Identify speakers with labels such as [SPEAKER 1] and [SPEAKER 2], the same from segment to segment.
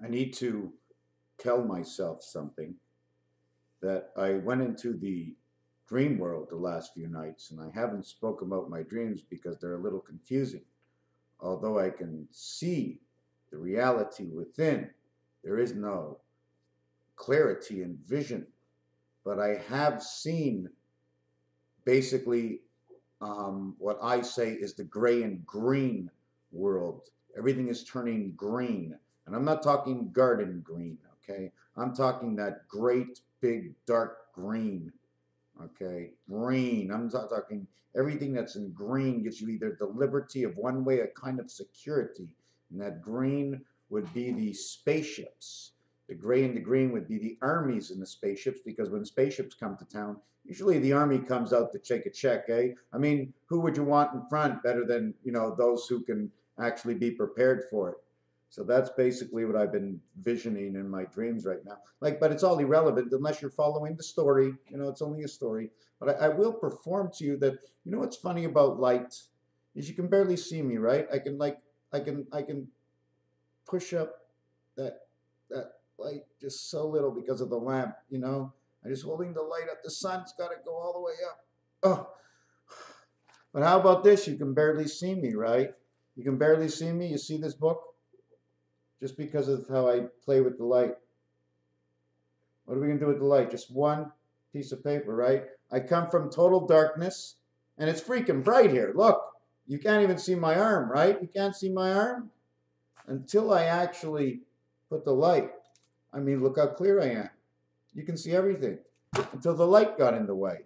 [SPEAKER 1] I need to tell myself something, that I went into the dream world the last few nights, and I haven't spoken about my dreams because they're a little confusing. Although I can see the reality within, there is no clarity and vision. But I have seen basically what I say is the gray and green world. Everything is turning green. And I'm not talking garden green, okay? I'm talking that great, big, dark green, okay? Green. I'm not talking everything that's in green gives you either the liberty of one way, a kind of security. And that green would be the spaceships. The gray and the green would be the armies in the spaceships, because when spaceships come to town, usually the army comes out to take a check, eh? I mean, who would you want in front better than, those who can actually be prepared for it? So that's basically what I've been visioning in my dreams right now. But it's all irrelevant unless you're following the story. It's only a story. But I will perform to you that, what's funny about light is you can barely see me, right? I can push up that light just so little because of the lamp, I'm just holding the light up. The sun's got to go all the way up. Oh, but how about this? You can barely see me, right? You can barely see me. You see this book? Just because of how I play with the light. What are we going to do with the light? Just one piece of paper, right? I come from total darkness, and it's freaking bright here. Look, you can't even see my arm, right? You can't see my arm until I actually put the light. I mean, look how clear I am. You can see everything until the light got in the way.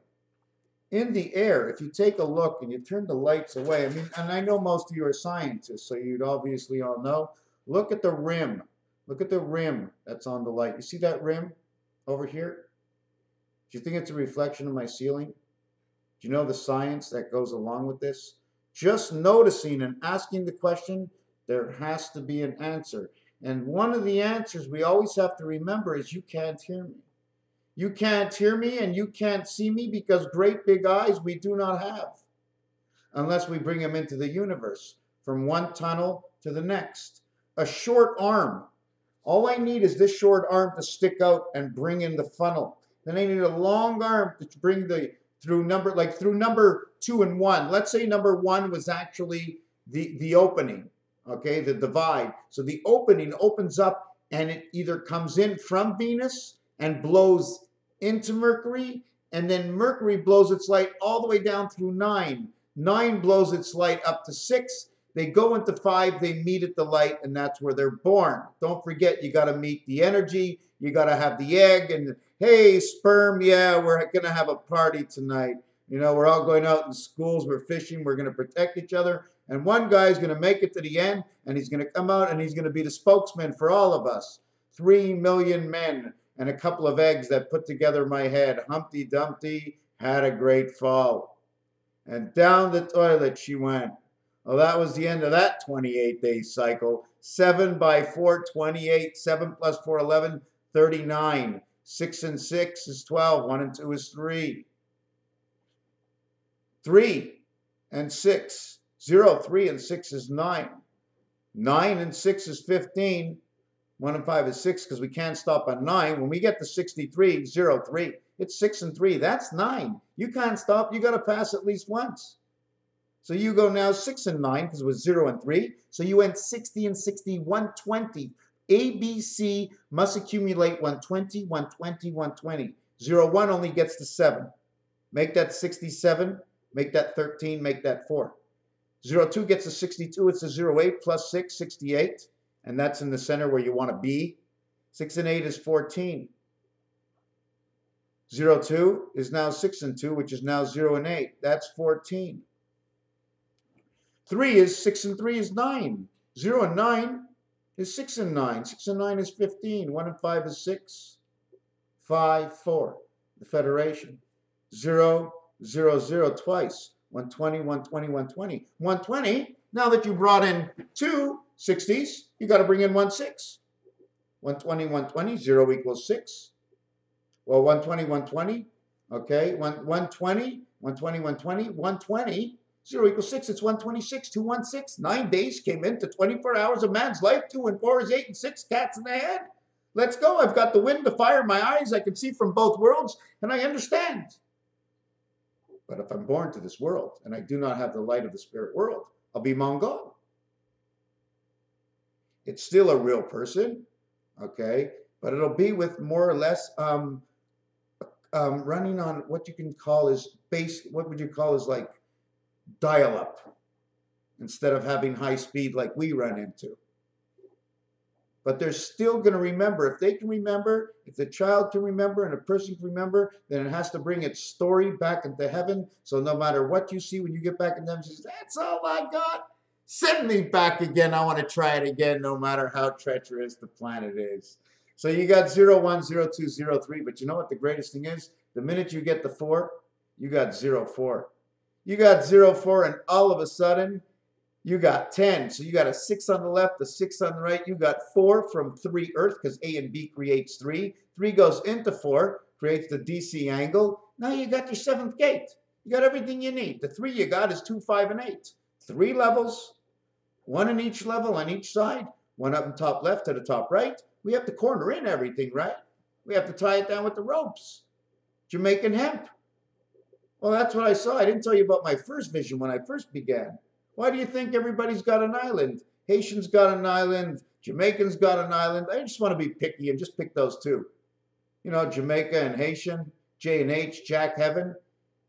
[SPEAKER 1] In the air, if you take a look and you turn the lights away, I mean, and I know most of you are scientists, so you'd obviously all know. Look at the rim. Look at the rim that's on the light. You see that rim over here? Do you think it's a reflection of my ceiling? Do you know the science that goes along with this? Just noticing and asking the question, there has to be an answer. And one of the answers we always have to remember is you can't hear me. You can't hear me and you can't see me because great big eyes we do not have. Unless we bring them into the universe from one tunnel to the next. A short arm. All I need is this short arm to stick out and bring in the funnel. Then I need a long arm to bring through number 2 and 1. Let's say number 1 was actually the opening, okay, the divide. So the opening opens up and it either comes in from Venus and blows into Mercury, and then Mercury blows its light all the way down through 9. 9 blows its light up to 6. They go into 5, they meet at the light, and that's where they're born. Don't forget, you got to meet the energy, you got to have the egg, and hey, sperm, yeah, we're going to have a party tonight. We're all going out in schools, we're fishing, we're going to protect each other, and one guy's going to make it to the end, and he's going to come out, and he's going to be the spokesman for all of us. 3 million men and a couple of eggs that put together my head. Humpty Dumpty had a great fall. And down the toilet she went. Well, that was the end of that 28-day cycle. 7 by 4, 28. 7 plus 4, 11, 39. 6 and 6 is 12. 1 and 2 is 3. 3 and 6. 0, 3 and 6 is 9. 9 and 6 is 15. 1 and 5 is 6 because we can't stop on 9. When we get to 63, 0, 3, it's 6 and 3. That's 9. You can't stop. You got to pass at least once. So you go now 6 and 9 because it was 0 and 3. So you went 60 and 60, 120. ABC must accumulate 120, 120, 120. 0, 1 only gets to 7. Make that 67. Make that 13. Make that 4. 0, 2 gets to 62. It's a 0, 8 plus 6, 68. And that's in the center where you want to be. 6 and 8 is 14. 0, 2 is now 6 and 2, which is now 0 and 8. That's 14. 3 is 6 and 3 is 9. 0 and 9 is 6 and 9. 6 and 9 is 15. 1 and 5 is 6. 5, 4. The Federation. 0, 0, 0 twice. 120, 120, 120. 120, now that you brought in 2 60s, you got to bring in 1 6. 120, 120, 0 equals 6. Well, 120, 120, okay, 120, 120, 120, 120. 0 equals 6, it's 126, 216. 9 days came into 24 hours of man's life. 2 and 4 is 8 and 6 cats in the head. Let's go. I've got the wind, the fire in my eyes. I can see from both worlds, and I understand. But if I'm born to this world, and I do not have the light of the spirit world, I'll be Mongol. It's still a real person, okay? But it'll be with more or less running on what you can call is what would you call is like dial-up, instead of having high speed like we run into. But they're still going to remember. If they can remember, if the child can remember and a person can remember, then it has to bring its story back into heaven. So no matter what you see when you get back in heaven, says, that's all I got. Send me back again. I want to try it again, no matter how treacherous the planet is. So you got 0, 1, 0, 2, 0, 3. But you know what the greatest thing is? The minute you get the 4, you got 0, 4. You got 0, 4, and all of a sudden, you got 10. So you got a 6 on the left, a 6 on the right. You got 4 from 3 Earth, because A and B creates 3. 3 goes into 4, creates the DC angle. Now you got your 7th gate. You got everything you need. The 3 you got is 2, 5, and 8. 3 levels, 1 in each level on each side. 1 up in top left to the top right. We have to corner in everything, right? We have to tie it down with the ropes. Jamaican hemp. Well, that's what I saw. I didn't tell you about my first vision when I first began. Why do you think everybody's got an island? Haitians got an island. Jamaicans got an island. I just want to be picky and just pick those 2. You know, Jamaica and Haitian, J and H, Jack Heaven.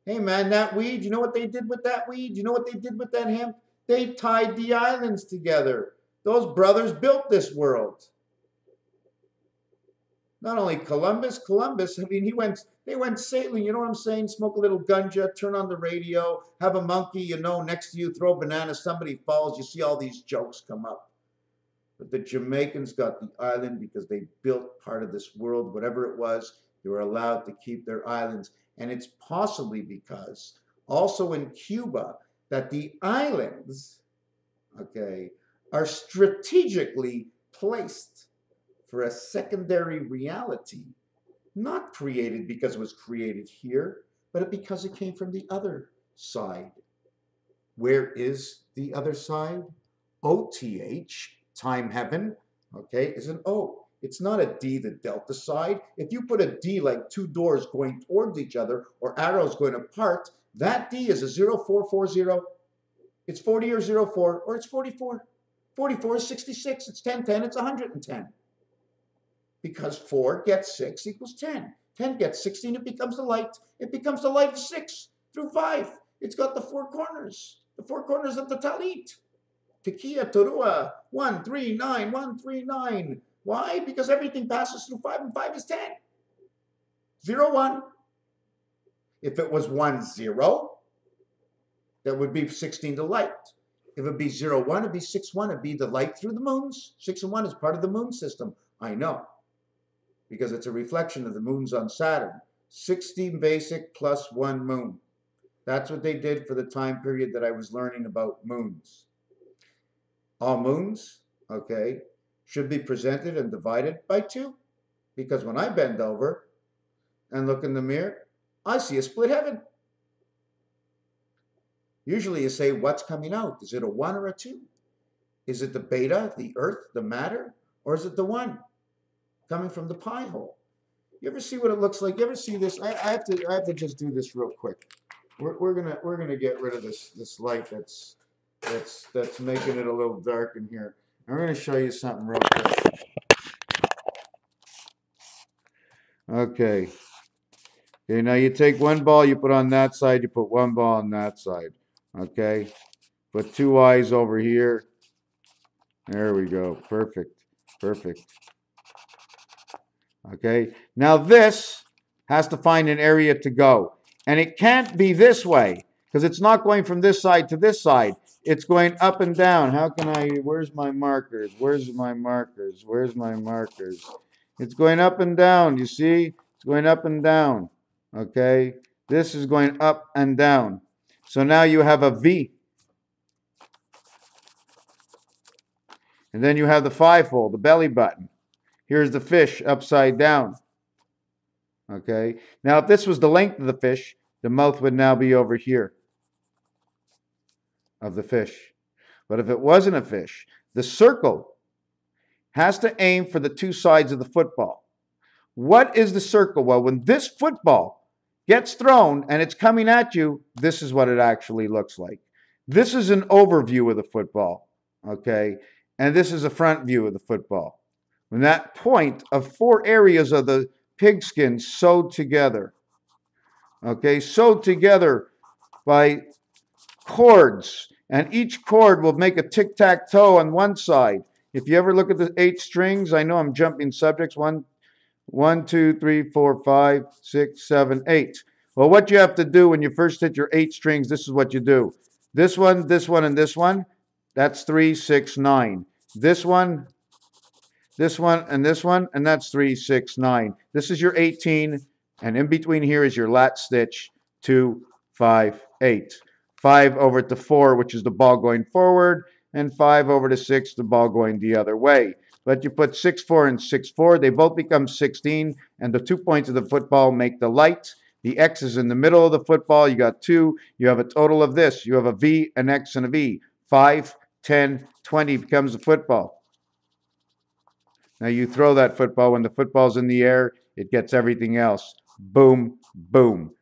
[SPEAKER 1] Hey, man, that weed, you know what they did with that weed? You know what they did with that hemp? They tied the islands together. Those brothers built this world. Not only Columbus, I mean, they went sailing, you know what I'm saying? Smoke a little ganja, turn on the radio, have a monkey, you know, next to you, throw a banana, somebody falls, you see all these jokes come up. But the Jamaicans got the island because they built part of this world, whatever it was, they were allowed to keep their islands. And it's possibly because also in Cuba that the islands, okay, are strategically placed for a secondary reality, not created because it was created here, but because it came from the other side. Where is the other side? OTH, time heaven, okay, is an O. It's not a D, the delta side. If you put a D like 2 doors going towards each other or arrows going apart, that D is a 0440. It's 40 or 04, or it's 44. 44 is 66, it's 1010, it's 110. Because 4 gets 6 equals 10. 10 gets 16, it becomes the light. It becomes the light of 6 through 5. It's got the 4 corners. The 4 corners of the talit. Tekia, Torua, 1, 3, 9, 1, 3, 9. Why? Because everything passes through 5, and 5 is 10. 0, 1. If it was 1, 0, that would be 16 to light. If it be 0, 1, it'd be 6, 1. It'd be the light through the moons. 6 and 1 is part of the moon system. I know, because it's a reflection of the moons on Saturn. 16 basic plus 1 moon. That's what they did for the time period that I was learning about moons. All moons, okay, should be presented and divided by 2. Because when I bend over and look in the mirror, I see a split heaven. Usually you say, what's coming out? Is it a 1 or a 2? Is it the beta, the earth, the matter? Or is it the 1 coming from the pie hole? You ever see what it looks like? You ever see this? I have to just do this real quick. We're gonna get rid of this light that's making it a little dark in here. I'm gonna show you something real quick. Okay. Okay, now you take 1 ball, you put on that side, you put 1 ball on that side. Okay. Put 2 eyes over here. There we go. Perfect. Perfect. Okay. Now this has to find an area to go. And it can't be this way because it's not going from this side to this side. It's going up and down. How can where's my markers? Where's my markers? Where's my markers? It's going up and down. You see? It's going up and down. Okay. This is going up and down. So now you have a V. And then you have the 5-fold, the belly button. Here's the fish upside down. Okay. Now, if this was the length of the fish, the mouth would now be over here. of the fish. But if it wasn't a fish, the circle has to aim for the two sides of the football. What is the circle? Well, when this football gets thrown and it's coming at you, this is what it actually looks like. This is an overview of the football, okay? And this is a front view of the football. When that point of 4 areas of the pigskin sewed together, okay, sewed together by cords, and each cord will make a tic-tac-toe on one side. If you ever look at the 8 strings, I know I'm jumping subjects, 1, 2, 3, 4, 5, 6, 7, 8. Well, what you have to do when you first hit your 8 strings, this is what you do. This one, and this one, that's 3, 6, 9. This one, and this one, and that's 3, 6, 9. This is your 18, and in between here is your lat stitch, 2, 5, 8. 5 over to 4, which is the ball going forward, and 5 over to 6, the ball going the other way. But you put 6, 4, and 6, 4, they both become 16, and the 2 points of the football make the light. The X is in the middle of the football. You got 2. You have a total of this. You have a V, an X, and a V. 5, 10, 20 becomes the football. Now you throw that football. When the football's in the air, it gets everything else. Boom, boom.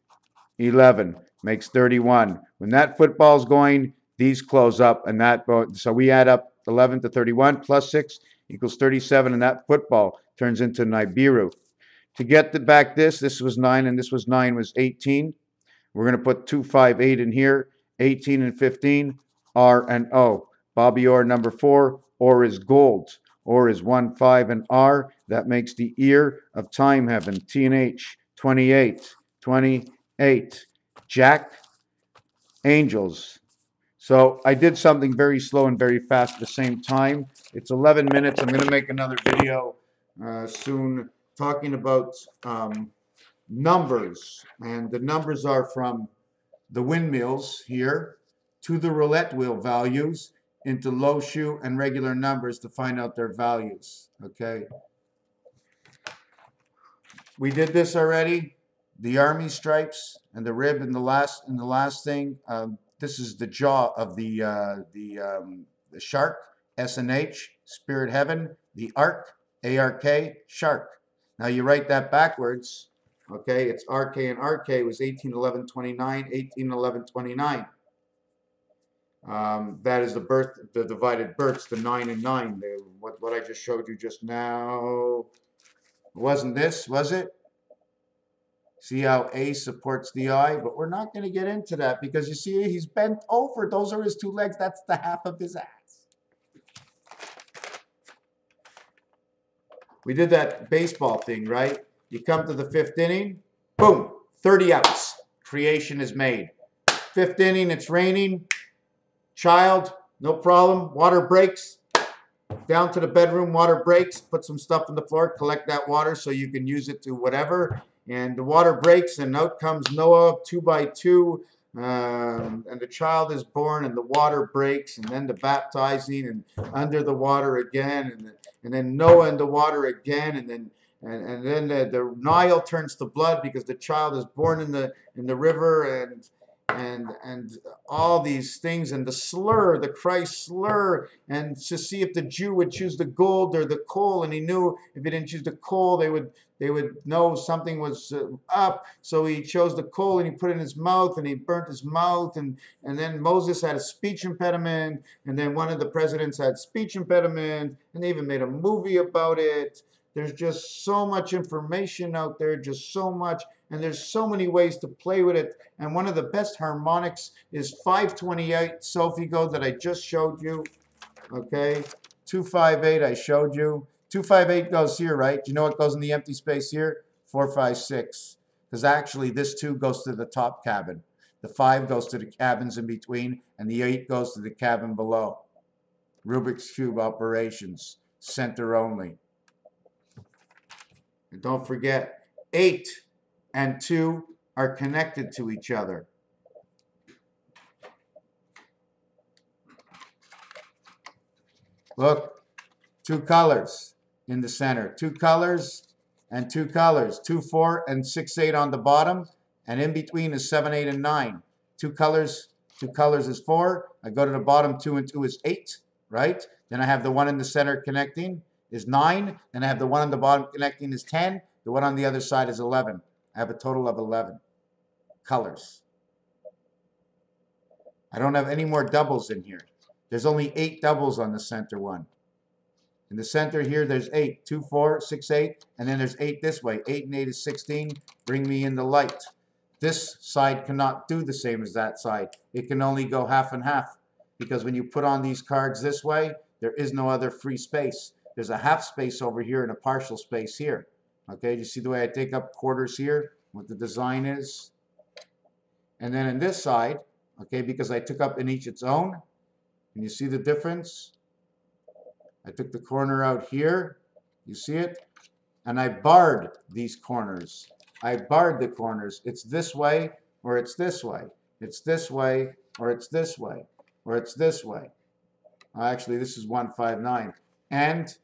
[SPEAKER 1] 11 makes 31. When that football's going, these close up, and that, so we add up 11 to 31 plus 6 equals 37, and that football turns into Nibiru. To get back this was 9, and this was 9 was 18. We're going to put 2, 5, 8 in here. 18 and 15, R and O. Bobby Orr, number 4. Orr is gold. Orr is 1, 5, and R. That makes the ear of time heaven. T and H. 28. 28. Jack. Angels. So I did something very slow and very fast at the same time. It's 11 minutes. I'm going to make another video soon talking about numbers. And the numbers are from the windmills here to the roulette wheel values into low shoe and regular numbers to find out their values. Okay. We did this already. The army stripes and the rib in the last thing. This is the jaw of the shark, S&H, spirit heaven, the ark, A-R-K, shark. Now you write that backwards, okay? It's R-K, and R-K was 181129, 181129. That is the divided births, the 9 and 9. What I just showed you just now. Wasn't this, was it? See how A supports the I, but we're not going to get into that because you see he's bent over. Those are his 2 legs. That's the half of his ass. We did that baseball thing, right? You come to the 5th inning, boom, 30 outs. Creation is made. 5th inning, it's raining. Child, no problem. Water breaks. Down to the bedroom, water breaks. Put some stuff on the floor, collect that water so you can use it to whatever. And the water breaks, and out comes Noah, 2 by 2, and the child is born, and the water breaks, and then the baptizing, and under the water again, and then Noah in the water again, and then the Nile turns to blood because the child is born in the river, and all these things, and the slur, the Christ slur, and to see if the Jew would choose the gold or the coal, and he knew if he didn't choose the coal, they would know something was up. So he chose the coal and he put it in his mouth and he burnt his mouth. And then Moses had a speech impediment. And then one of the presidents had speech impediment. And they even made a movie about it. There's just so much information out there, just so much. And there's so many ways to play with it. And one of the best harmonics is 528 Solfeggio that I just showed you. Okay, 258 I showed you. 258 goes here, right? Do you know what goes in the empty space here? 456. Because actually this 2 goes to the top cabin. The 5 goes to the cabins in between, and the 8 goes to the cabin below. Rubik's Cube operations, center only. And don't forget, 8 and 2 are connected to each other. Look, 2 colors in the center. 2 colors and 2 colors. 2, 4, and 6, 8 on the bottom. And in between is 7, 8, and 9. 2 colors, 2 colors is 4. I go to the bottom, 2 and 2 is 8, right? Then I have the one in the center connecting is 9. Then I have the one on the bottom connecting is 10. The one on the other side is 11. I have a total of 11 colors. I don't have any more doubles in here. There's only 8 doubles on the center one. In the center here, there's 8. 2, 4, 6, 8. And then there's 8 this way. 8 and 8 is 16. Bring me in the light. This side cannot do the same as that side. It can only go half and half. Because when you put on these cards this way, there is no other free space. There's a half space over here and a partial space here. Okay, do you see the way I take up quarters here? What the design is? And then in this side, okay, because I took up in each its own. Can you see the difference? I took the corner out here. You see it? And I barred these corners. I barred the corners. It's this way or it's this way. It's this way or it's this way. Or it's this way. Actually, this is 159. And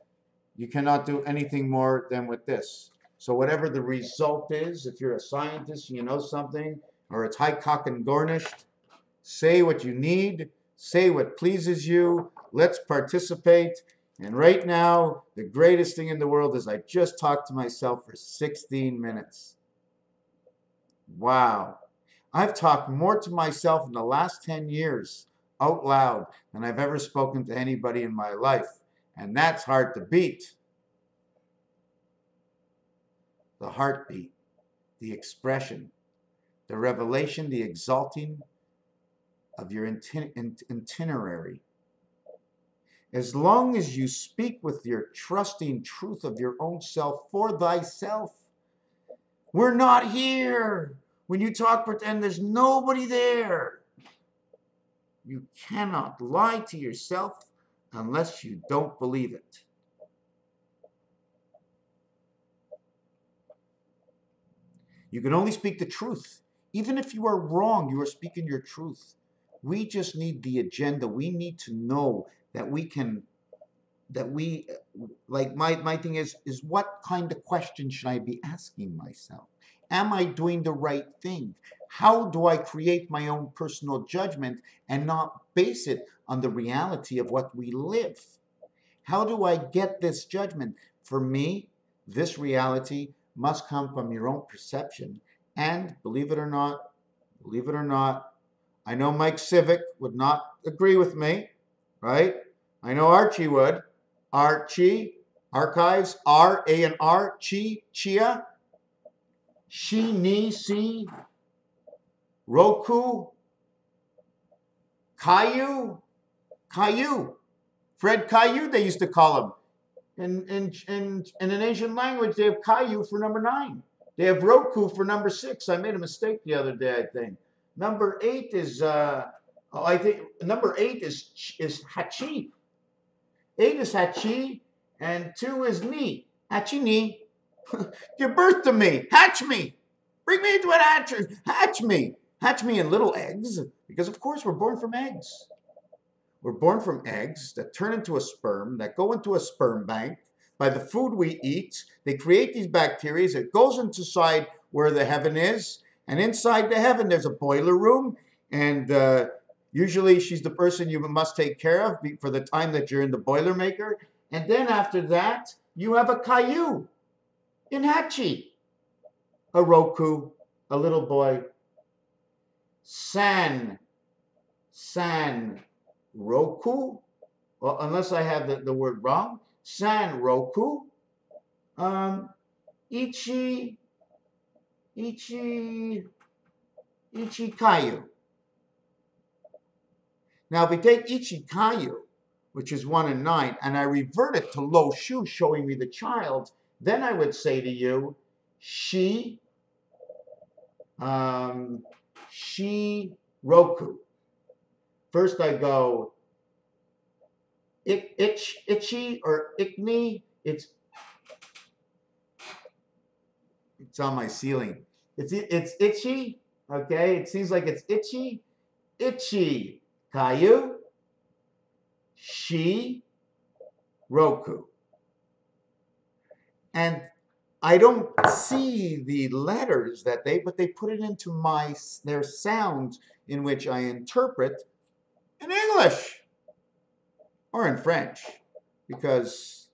[SPEAKER 1] you cannot do anything more than with this. So whatever the result is, if you're a scientist, you know something, or it's high cock and garnished, say what you need, say what pleases you, let's participate. And right now, the greatest thing in the world is I just talked to myself for 16 minutes. Wow. I've talked more to myself in the last 10 years out loud than I've ever spoken to anybody in my life. And that's hard to beat. The heartbeat, the expression, the revelation, the exalting of your itinerary. As long as you speak with your trusting truth of your own self for thyself. We're not here. When you talk, pretend there's nobody there. You cannot lie to yourself unless you don't believe it. You can only speak the truth. Even if you are wrong, you are speaking your truth. We just need the agenda. We need to know that we can, like my thing is what kind of question should I be asking myself? Am I doing the right thing? How do I create my own personal judgment and not base it on the reality of what we live? How do I get this judgment? For me, this reality must come from your own perception. And believe it or not, I know Mike Civic would not agree with me, right? I know Archie would. Archie, archives, R, A, and R, Chi, Chia, Shi, Ni, Si, Roku, Caillou, Fred Caillou, they used to call him. In an Asian language, they have Caillou for number 9. They have Roku for number 6. I made a mistake the other day, I think. Number 8 is, I think number 8 is Hachi. 8 is Hachi, and 2 is Ni. Hachi Ni. Give birth to me. Hatch me. Bring me into an hatchery. Hatch me. Hatch me in little eggs, because of course we're born from eggs. We're born from eggs that turn into a sperm, that go into a sperm bank. By the food we eat, they create these bacteria. It goes inside where the heaven is. And inside the heaven, there's a boiler room. And usually she's the person you must take care of for the time that you're in the Boilermaker. And then after that, you have a Caillou in Hachi. A Roku, a little boy. San Roku, well, unless I have the word wrong, San Roku, Ichi Caillou. Now, if we take Ichi Caillou, which is 1 and 9, and I revert it to Lo Shu, showing me the child, then I would say to you, Shi Roku. First I go itchy or ickney. It's on my ceiling. It's itchy. Okay, it seems like it's itchy. Itchy Caillou. Shi Roku. And I don't see the letters that but they put it into their sounds in which I interpret in English or in French, because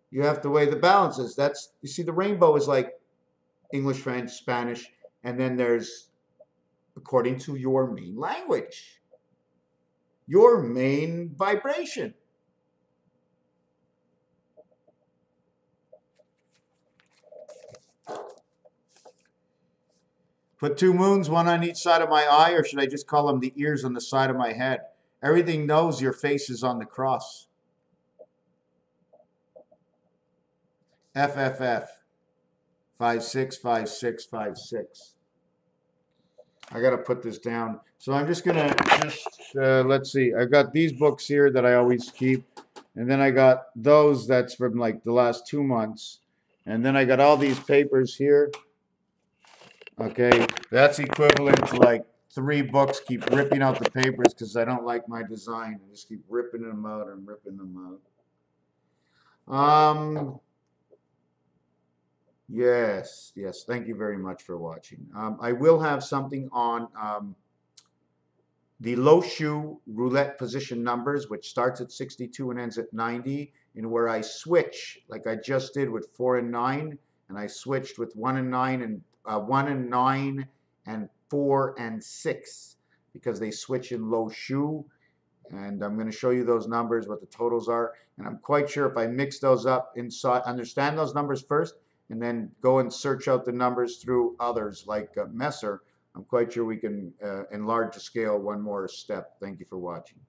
[SPEAKER 1] you have to weigh the balances. You see, the rainbow is like English, French, Spanish, and then there's according to your main language, your main vibration. Put two moons, one on each side of my eye, or should I just call them the ears on the side of my head? Everything knows your face is on the cross. FFF 565656. I got to put this down. So I'm just going to let's see. I've got these books here that I always keep. And then I got those that's from like the last 2 months. And then I got all these papers here. Okay, that's equivalent to like 3 books. Keep ripping out the papers because I don't like my design. I just keep ripping them out and ripping them out. Yes, yes. Thank you very much for watching. I will have something on the low shoe roulette position numbers, which starts at 62 and ends at 90, and where I switch, like I just did with 4 and 9, and I switched with 1 and 9 and 1 and 9 and 4 and 6 because they switch in low shoe. And I'm going to show you those numbers, what the totals are. And I'm quite sure if I mix those up inside, understand those numbers first, and then go and search out the numbers through others like Messer, I'm quite sure we can enlarge the scale one more step. Thank you for watching.